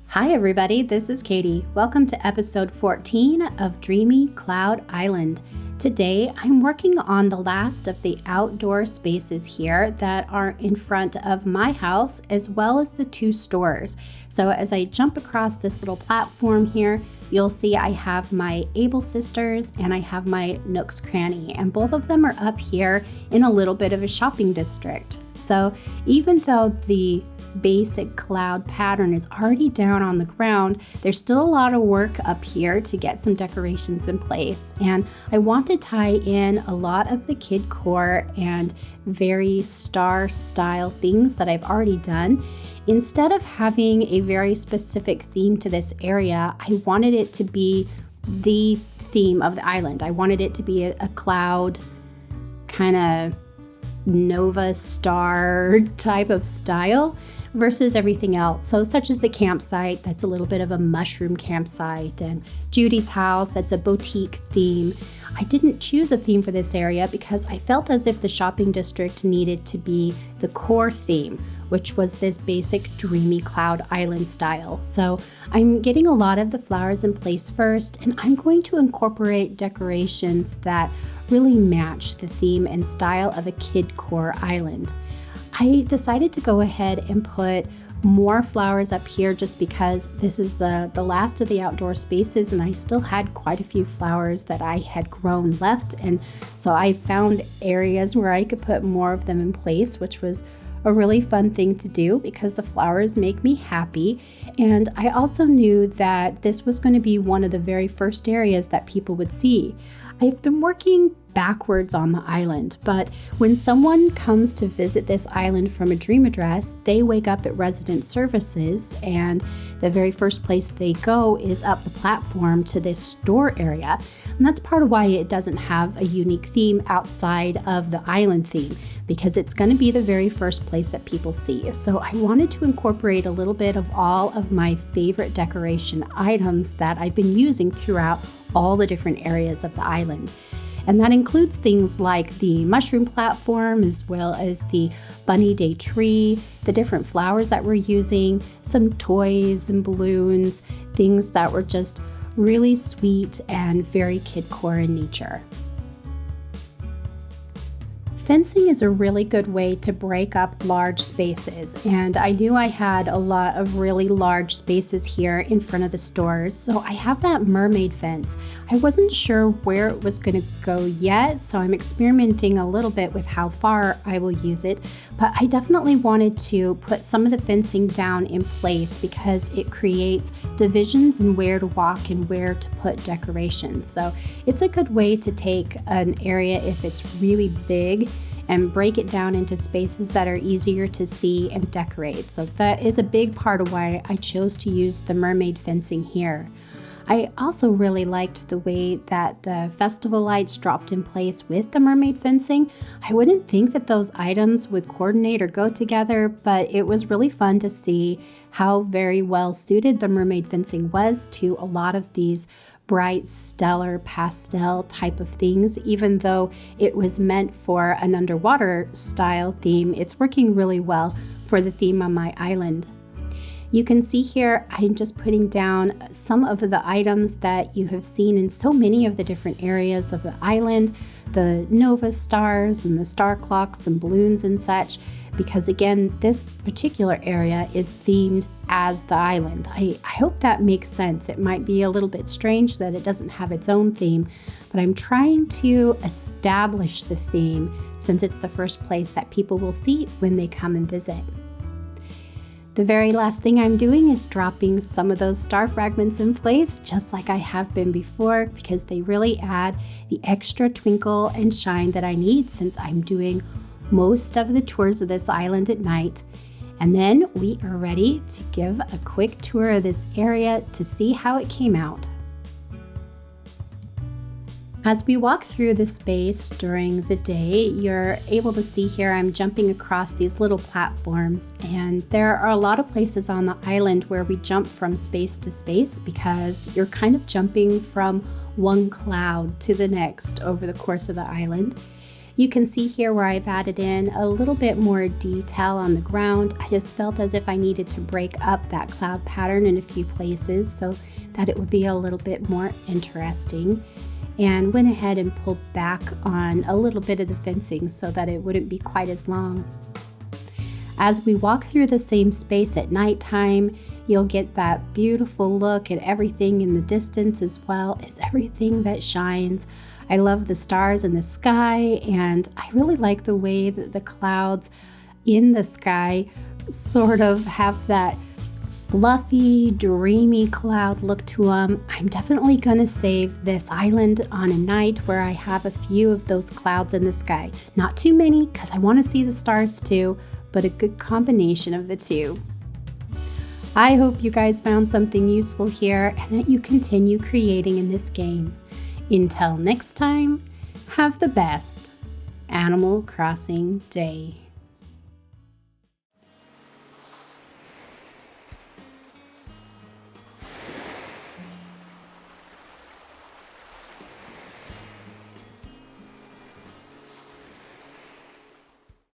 Hi everybody, this is Katie. Welcome to episode 14 of Dreamy Cloud Island. Today I'm working on the last of the outdoor spaces here that are in front of my house as well as the two stores. So as I jump across this little platform here, you'll see I have my Able Sisters and I have my Nook's Cranny, and both of them are up here in a little bit of a shopping district. So even though the basic cloud pattern is already down on the ground, there's still a lot of work up here to get some decorations in place. And I want to tie in a lot of the kid core and very star style things that I've already done. Instead of having a very specific theme to this area, I wanted it to be the theme of the island. I wanted it to be a cloud kind of nova star type of style versus everything else. So such as the campsite, that's a little bit of a mushroom campsite, and Judy's house, that's a boutique theme. I didn't choose a theme for this area because I felt as if the shopping district needed to be the core theme, which was this basic dreamy cloud island style. So I'm getting a lot of the flowers in place first, and I'm going to incorporate decorations that really match the theme and style of a kid core island. I decided to go ahead and put more flowers up here just because this is the last of the outdoor spaces, and I still had quite a few flowers that I had grown left, and so I found areas where I could put more of them in place, which was a really fun thing to do because the flowers make me happy. And I also knew that this was going to be one of the very first areas that people would see. I've been working backwards on the island, but when someone comes to visit this island from a dream address, they wake up at resident services, and the very first place they go is up the platform to this store area. And that's part of why it doesn't have a unique theme outside of the island theme, because it's going to be the very first place that people see. So I wanted to incorporate a little bit of all of my favorite decoration items that I've been using throughout all the different areas of the island. And that includes things like the mushroom platform, as well as the bunny day tree, the different flowers that we're using, some toys and balloons, things that were just really sweet and very kid core in nature. Fencing is a really good way to break up large spaces, and I knew I had a lot of really large spaces here in front of the stores, so I have that mermaid fence. I wasn't sure where it was going to go yet, so I'm experimenting a little bit with how far I will use it, but I definitely wanted to put some of the fencing down in place because it creates divisions in where to walk and where to put decorations. So it's a good way to take an area if it's really big and break it down into spaces that are easier to see and decorate. So that is a big part of why I chose to use the mermaid fencing here. I also really liked the way that the festival lights dropped in place with the mermaid fencing. I wouldn't think that those items would coordinate or go together, but it was really fun to see how very well suited the mermaid fencing was to a lot of these bright, stellar, pastel type of things. Even though it was meant for an underwater style theme, it's working really well for the theme on my island. You can see here, I'm just putting down some of the items that you have seen in so many of the different areas of the island, the Nova stars and the star clocks and balloons and such, because again, this particular area is themed as the island. I hope that makes sense. It might be a little bit strange that it doesn't have its own theme, but I'm trying to establish the theme since it's the first place that people will see when they come and visit. The very last thing I'm doing is dropping some of those star fragments in place, just like I have been before, because they really add the extra twinkle and shine that I need since I'm doing most of the tours of this island at night. And then we are ready to give a quick tour of this area to see how it came out. As we walk through the space during the day, you're able to see here I'm jumping across these little platforms, and there are a lot of places on the island where we jump from space to space because you're kind of jumping from one cloud to the next over the course of the island. You can see here where I've added in a little bit more detail on the ground. I just felt as if I needed to break up that cloud pattern in a few places so that it would be a little bit more interesting, and went ahead and pulled back on a little bit of the fencing so that it wouldn't be quite as long. As we walk through the same space at nighttime, you'll get that beautiful look at everything in the distance as well as everything that shines. I love the stars in the sky, and I really like the way that the clouds in the sky sort of have that fluffy, dreamy cloud look to them. I'm definitely going to save this island on a night where I have a few of those clouds in the sky. Not too many, because I want to see the stars too, but a good combination of the two. I hope you guys found something useful here and that you continue creating in this game. Until next time, have the best Animal Crossing day.